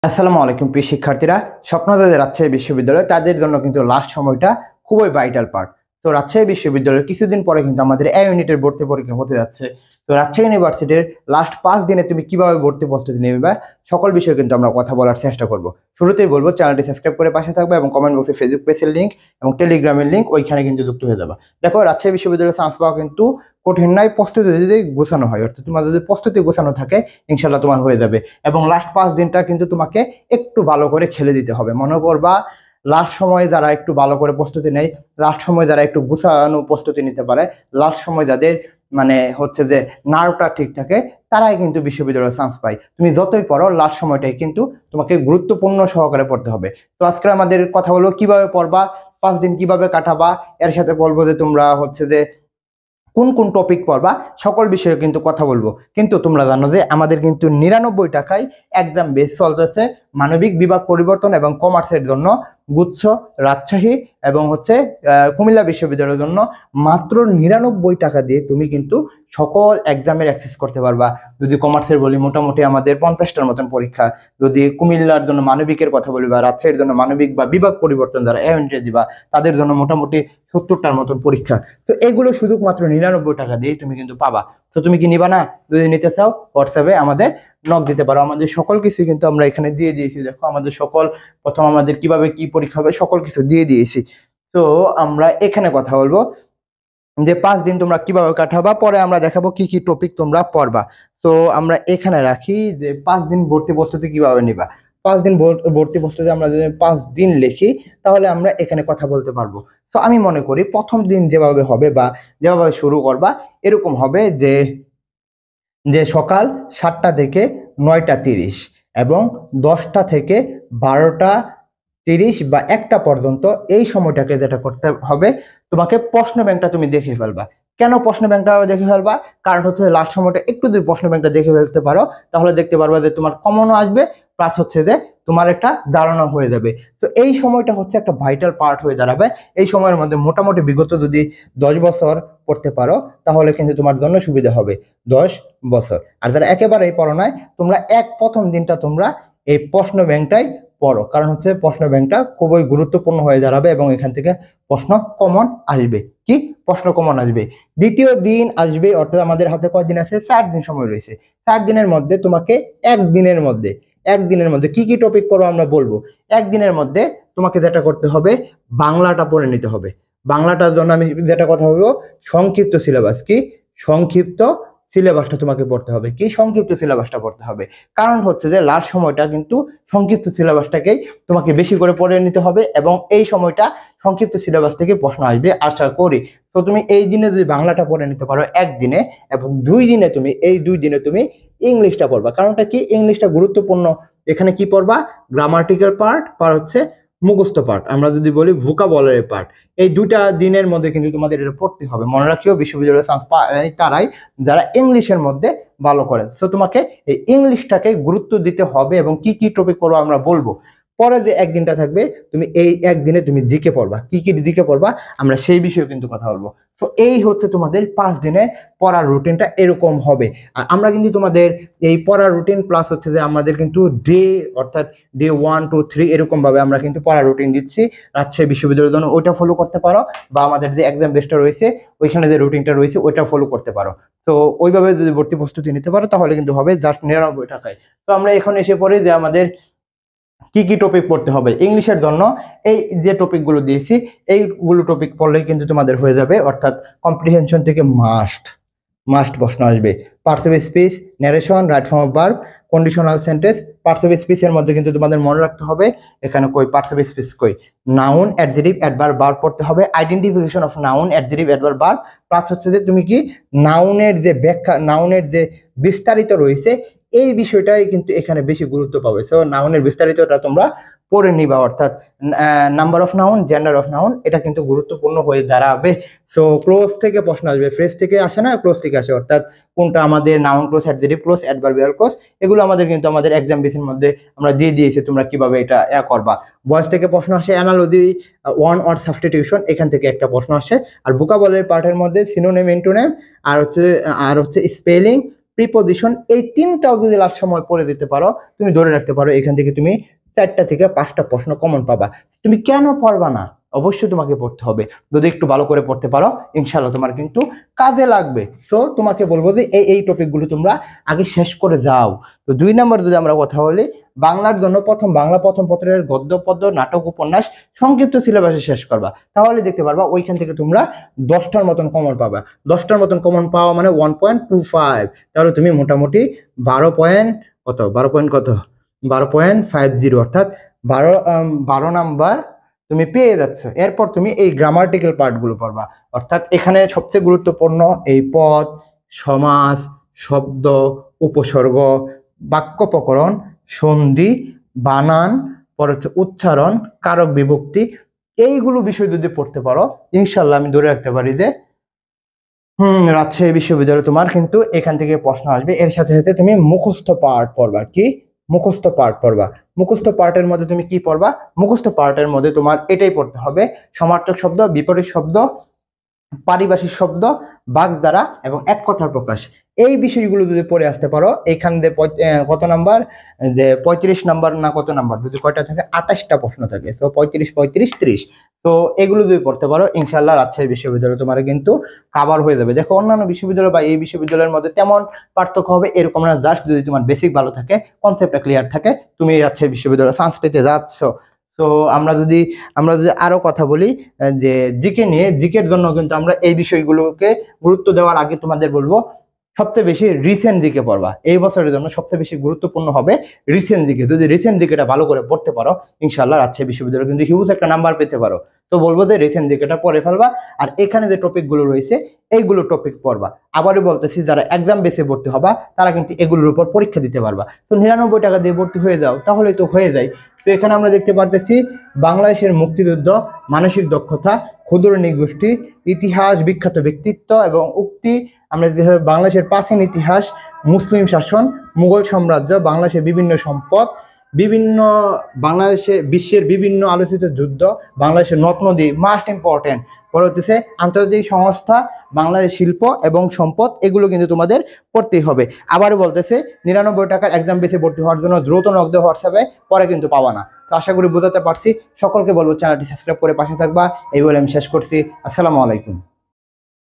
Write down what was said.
আসসালামু আলাইকুম প্রিয় শিক্ষার্থীরা। স্বপ্নদাতা রাজশাহী বিশ্ববিদ্যালয় তাদের জন্য কিন্তু লাস্ট সময়টা খুবই ভাইটাল পার্ট। তো রাজশাহী বিশ্ববিদ্যালয়ের কিছুদিন পরে কিন্তু আমাদের এ ইউনিটের ভর্তি পরীক্ষা হতে যাচ্ছে। তো রাজশাহী ইউনিভার্সিটির লাস্ট 5 দিনে তুমি কিভাবে ভর্তি প্রস্তুতি নেবে সকল বিষয়ে কিন্তু আমরা কথা বলার চেষ্টা করব। শুরুতেই বলবো চ্যানেলটি সাবস্ক্রাইব করে পাশে থাকবে এবং কমেন্ট বক্সে ফেসবুক পেজের লিঙ্ক এবং টেলিগ্রামের লিঙ্ক ওইখানে কিন্তু যুক্ত হয়ে যাবে। দেখো রাজশাহী বিশ্ববিদ্যালয়ের চান্স পাওয়া কিন্তু কঠিন নয়, প্রস্তুতি যদি গোছানো হয়, অর্থাৎ তোমার যদি প্রস্তুতি গোছানো থাকে ইনশাল্লাহ তোমার হয়ে যাবে। এবং লাস্ট 5 দিনটা কিন্তু তোমাকে একটু ভালো করে খেলে দিতে হবে। মনে করবা লাস্ট সময়ে যারা একটু ভালো করে প্রস্তুতি নেয়, লাস্ট সময় যারা একটু গুছানো প্রস্তুতি নিতে পারে, লাস্ট সময় যাদের মানে হচ্ছে যে নার্ভটা ঠিক থাকে, তারাই কিন্তু বিশ্ববিদ্যালয়ে চান্স পায়। তুমি যতই পড়ো লাস্ট সময়টাই কিন্তু তোমাকে গুরুত্বপূর্ণ সহকারে পড়তে হবে। তো আজকে আমাদের কথা হলো কিভাবে পড়বা, 5 দিন কিভাবে কাটাবা, এর সাথে বলবো যে তোমরা হচ্ছে যে কোন কোন টপিক পড়বা, সকল বিষয়ে কিন্তু কথা বলবো। কিন্তু তোমরা জানো যে আমাদের কিন্তু 99 টাকায় একদম বেশ চলতেছে মানবিক বিভাগ পরিবর্তন এবং কমার্সের জন্য গুচ্ছ রাজশাহী এবং হচ্ছে কুমিল্লা বিশ্ববিদ্যালয়ের জন্য মাত্র 99 টাকা দিয়ে তুমি কিন্তু সকল এক্সামের অ্যাক্সেস করতে পারবা। যদি কমার্সের বলি মোটামুটি আমাদের 50টার মতন পরীক্ষা, যদি কুমিল্লার জন্য মানবিকের কথা বলি বা রাজশাহীর জন্য মানবিক বা বিভাগ পরিবর্তন যারা এন্ট্রি দিবা তাদের জন্য মোটামুটি 70টার মতন পরীক্ষা। তো এগুলো শুধুমাত্র 99 টাকা দিয়ে তুমি কিন্তু পাবা। তো তুমি কি নিবা না? যদি নিতে চাও হোয়াটসঅ্যাপে আমাদের নক দিতে পারো। আমাদের সকল কিছু কিন্তু আমরা এখানে দিয়ে দিয়েছি। দেখো আমাদের সকল প্রথম আমাদের কিভাবে কি পরীক্ষা হবে সকল কিছু দিয়ে দিয়েছি। তো আমরা এখানে কথা বলবো যে 5 দিন তোমরা কিভাবে কাটাবা, পরে আমরা দেখাবো কি কি টপিক তোমরা পড়বা। তো আমরা এখানে রাখি যে 5 দিন ভর্তি প্রস্তুতি কিভাবে নিবা। 5 দিন ভর্তি প্রস্তুতি আমরা যদি 5 দিন লিখি তাহলে আমরা এখানে কথা বলতে পারবো। তো আমি মনে করি প্রথম দিন যেভাবে হবে বা যেভাবে শুরু করবা এরকম হবে যে যে সকাল 7টা থেকে 9টা 30 এবং 10টা থেকে 12টা 30 বা 1টা পর্যন্ত এই সময়টাকে যেটা করতে হবে, তোমাকে প্রশ্ন ব্যাংকটা তুমি দেখে ফেলবা। কেন প্রশ্ন ব্যাংকটা দেখে ফেলবা? কারণ হচ্ছে লাস্ট সময়টা একটু যদি প্রশ্ন ব্যাংকটা দেখে ফেলতে পারো তাহলে দেখতে পারবা যে তোমার কমনও আসবে, প্লাস হচ্ছে যে তোমার একটা ধারণা হয়ে যাবে। তো এই সময়টা হচ্ছে একটা ভাইটাল পার্ট হয়ে দাঁড়াবে। এই সময়ের মধ্যে মোটামুটি বিগত যদি 10 বছর পড়তে পারো তাহলে কিন্তু তোমার জন্য সুবিধা হবে। 10 বছর। আর যারা একেবারেই পড়ো নাই, তোমরা প্রথম দিনটা তোমরা এই প্রশ্ন ব্যাংকটাই পড়ো, কারণ হচ্ছে প্রশ্ন ব্যাংকটা খুবই গুরুত্বপূর্ণ হয়ে দাঁড়াবে এবং এখান থেকে প্রশ্ন কমন আসবে। কি প্রশ্ন কমন আসবে? দ্বিতীয় দিন আসবে, অর্থাৎ আমাদের হাতে কয়দিন আছে? 4 দিন সময় রয়েছে। 4 দিনের মধ্যে তোমাকে একদিনের মধ্যে কি কি টপিক পড়ো আমরা বলবো। একদিনের মধ্যে তোমাকে যেটা করতে হবে, বাংলাটা পড়ে নিতে হবে। বাংলাটার জন্য আমি যেটা কথা বলবো, সংক্ষিপ্ত সিলেবাস। কি সংক্ষিপ্ত সিলেবাসটা তোমাকে পড়তে হবে। কি সংক্ষিপ্ত সিলেবাসটা পড়তে হবে? কারণ হচ্ছে যে লাস্ট সময়টা কিন্তু সংক্ষিপ্ত সিলেবাসটাকেই তোমাকে বেশি করে পড়ে নিতে হবে এবং এই সময়টা সংক্ষিপ্ত সিলেবাস থেকে প্রশ্ন আসবে আশা করি। তো তুমি এই দিনে যদি বাংলাটা পড়ে নিতে পারো একদিনে, এবং 2 দিনে তুমি ইংলিশটা পড়বা। কারণটা কি? ইংলিশটা গুরুত্বপূর্ণ। এখানে কি পড়বা? গ্রামাটিক্যাল পার্ট আর হচ্ছে মুখস্থ পার্ট, আমরা যদি বলি ভোকাবুলারি পার্ট। এই 2টা দিনের মধ্যে কিন্তু তোমাদের এটা পড়তে হবে। মনে রাখিও বিশ্ববিদ্যালয়ে চান্স পায় তারাই যারা ইংলিশের মধ্যে ভালো করে। তো তোমাকে এই ইংলিশটাকে গুরুত্ব দিতে হবে এবং কি কি টপিক পড়বো আমরা বলবো। পরে যে একদিনটা থাকবে তুমি এই একদিনে তুমি দিকে পড়বা। কি কি দিকে পড়বা আমরা সেই বিষয়ে কিন্তু কথা বলবো। তো এই হচ্ছে তোমাদের 5 দিনে পড়ার রুটিনটা এরকম হবে। আর আমরা কিন্তু তোমাদের এই পড়ার রুটিন প্লাস হচ্ছে যে আমাদের কিন্তু ডে, অর্থাৎ ডে 1 2 3 এরকম ভাবে আমরা কিন্তু পড়ার রুটিন দিচ্ছি রাজশাহী বিশ্ববিদ্যালয়ের জন্য। ওইটা ফলো করতে পারো, বা আমাদের যে এক্সাম বেসটা রয়েছে ওইখানে যে রুটিনটা রয়েছে ওইটা ফলো করতে পারো। তো ওইভাবে যদি ভর্তি প্রস্তুতি নিতে পারো তাহলে কিন্তু হবে জাস্ট 99 টাকায়। তো আমরা এখন এসে পড়ি যে আমাদের কি কি টপিক পড়তে হবে ইংলিশের জন্য। এই যে টপিকগুলো দিয়েছি এইগুলো টপিক পড়লেই কিন্তু তোমাদের হয়ে যাবে, অর্থাৎ কম্প্রিহেনশন থেকে মাস্ট প্রশ্ন আসবে। Parts of speech, narration, right form of verb, conditional sentence. Parts of স্পিচের মধ্যে কিন্তু তোমাদের মনে রাখতে হবে এখানে কই পার্টস অফ স্পিচ কই, নাউন, অ্যাডজেক্টিভ, অ্যাডভার্ব, ভার্ব পড়তে হবে। Identification of noun, adjective, adverb, verb. Plus হচ্ছে যে তুমি কি নাউনের যে ব্যাখ্যা, নাউনের যে বিস্তারিত রয়েছে এই বিষয়টাই কিন্তু এখানে বেশি গুরুত্ব পাবে। সো নাউনের বিস্তারিতটা তোমরা পড়ে নিবা, অর্থাৎ number of noun, gender of noun, এটা কিন্তু গুরুত্বপূর্ণ হয়ে দাঁড়াবে। সো ক্লোজ থেকে প্রশ্ন আসবে, ফ্রেজ থেকে আসে না, ক্লোজ থেকে আসে, অর্থাৎ কোনটা আমাদের noun clause, adjective clause, adverbial close, এগুলো আমাদের কিন্তু আমাদের এক্সাম বেসের মধ্যে আমরা দিয়ে দিয়েছি, তোমরা কিভাবে এটা করবা। ভয়েস থেকে প্রশ্ন আসে, অ্যানালজি, ওয়ান ওয়ার্ড সাবস্টিটিউশন, এখান থেকে একটা প্রশ্ন আসে। আর ভোকাবুলারি পার্টের মধ্যে সিনোনিম, অ্যান্টোনিম, আর হচ্ছে স্পেলিং, প্রিপোজিশন, এই তিনটাও যদি লাস্ট সময় পড়ে দিতে পারো, তুমি ধরে রাখতে পারো এখান থেকে তুমি 4টা থেকে 5টা প্রশ্ন কমন পাবা। তুমি কেন পড়বা না? অবশ্যই তোমাকে পড়তে হবে। যদি একটু ভালো করে পড়তে পারো, ইনশাআল্লাহ তোমার কিন্তু কাজে লাগবে। সো তোমাকে বলবো যে এই টপিকগুলো তোমরা আগে শেষ করে যাও। তো 2 নম্বর যদি আমরা কথা বলি, বাংলার জন্য বাংলা প্রথম পত্রের গদ্য পদ্য নাটক উপন্যাস সংক্ষিপ্ত সিলেবাসে শেষ করবা, তাহলে দেখতে পারবা ওইখান থেকে তোমরা 10টার মতন কমন পাবা। 10টার মতন কমন পাওয়া মানে 1.25, তাহলে তুমি মোটামুটি 12.50 অর্থাৎ 12 নাম্বার তুমি পেয়ে যাচ্ছ। এরপর তুমি এই গ্রামাটিক্যাল পার্টগুলো পড়বা, অর্থাৎ এখানে সবচেয়ে গুরুত্বপূর্ণ এই পদ, সমাস, শব্দ, উপসর্গ, বাক্য প্রকরণ, সন্ধি, বানান, পরে হচ্ছে উচ্চারণ, কারক বিভক্তি, এইগুলো বিষয় যদি পড়তে পারো, ইনশাল্লাহ আমি ধরে রাখতে পারি যে রাজশাহী বিশ্ববিদ্যালয়ে তোমার কিন্তু এখান থেকে প্রশ্ন আসবে। এর সাথে সাথে তুমি মুখস্থ পার্ট পড়বা। কি মুখস্থ পার্ট পড়বা? মুখস্থ পার্টের মধ্যে তুমি কি পড়বা? মুখস্থ পার্টের মধ্যে তোমার এটাই পড়তে হবে: সমার্থক শব্দ, বিপরীত শব্দ, পারিভাষিক শব্দ, বাগধারা এবং এক কথার প্রকাশ। এই বিষয়গুলো যদি পড়ে আসতে পারো, এখান দিয়ে কত নাম্বার, যে 35 নাম্বার না কত নাম্বার, যদি কয়টা থাকে, 28টা প্রশ্ন থাকে, তো 35, 35, 30। তো এগুলো যদি পড়তে পারো, ইনশাআল্লাহ রাজশাহী বিশ্ববিদ্যালয় তোমার কিন্তু কাভার হয়ে যাবে। দেখো অন্যান্য বিশ্ববিদ্যালয় বা এই বিশ্ববিদ্যালয়ের মধ্যে তেমন পার্থক্য হবে এরকম না, জাস্ট যদি তোমার বেসিক ভালো থাকে, কনসেপ্টটা ক্লিয়ার থাকে, তুমি রাজশাহী বিশ্ববিদ্যালয়ে চান্স পেতে যাচ্ছ। তো আমরা যদি আরো কথা বলি যে জিকে নিয়ে, জিকের জন্য কিন্তু আমরা এই বিষয়গুলোকে গুরুত্ব দেওয়ার আগে তোমাদের বলবো সবচেয়ে বেশি রিসেন্ট দিকে পড়বা। এই বছরের জন্য সবচেয়ে বেশি গুরুত্বপূর্ণ হবে রিসেন্ট দিকে। যদি রিসেন্ট দিকেটা ভালো করে পড়তে পারো, ইনশাআল্লাহ রাজশাহী বিশ্ববিদ্যালয় কিন্তু হিউজ একটা নাম্বার পেতে পারো। তো বলবো যে রিসেন্ট দিকেটা পড়ে ফেলবা, আর এখানে যে টপিকগুলো রয়েছে এইগুলো টপিক পড়বা। আবারও বলতেছি, যারা এক্সাম বেসে ভর্তি হবা তারা কিন্তু এগুলোর উপর পরীক্ষা দিতে পারবা। তো 99 টাকা দিয়ে ভর্তি হয়ে যাও, তাহলেই তো হয়ে যায়। তো এখানে আমরা দেখতে পারতেছি বাংলাদেশের মুক্তিযুদ্ধ, মানসিক দক্ষতা, ক্ষুদ্র নৃগোষ্ঠী, ইতিহাস, বিখ্যাত ব্যক্তিত্ব এবং উক্তি, আমরা বাংলাদেশের প্রাচীন ইতিহাস, মুসলিম শাসন, মুঘল সাম্রাজ্য, বাংলাদেশের বিভিন্ন সম্পদ, বাংলাদেশে বিশ্বের বিভিন্ন আলোচিত যুদ্ধ, বাংলাদেশের নদ নদী, মাস্ট ইম্পর্টেন্ট। পরে হচ্ছে আন্তর্জাতিক সংস্থা, বাংলাদেশ শিল্প এবং সম্পদ, এগুলো কিন্তু তোমাদের পড়তেই হবে। আবারও বলতেছে 99 টাকার এক্সাম বেসে ভর্তি হওয়ার জন্য দ্রুত নক দেওয়া হোয়াটসঅ্যাপে, পরে কিন্তু পাবা না। তো আশা করি বোঝাতে পারছি। সকলকে বলবো চ্যানেলটি সাবস্ক্রাইব করে পাশে থাকবা। এই বলে আমি শেষ করছি। আসসালামু আলাইকুম।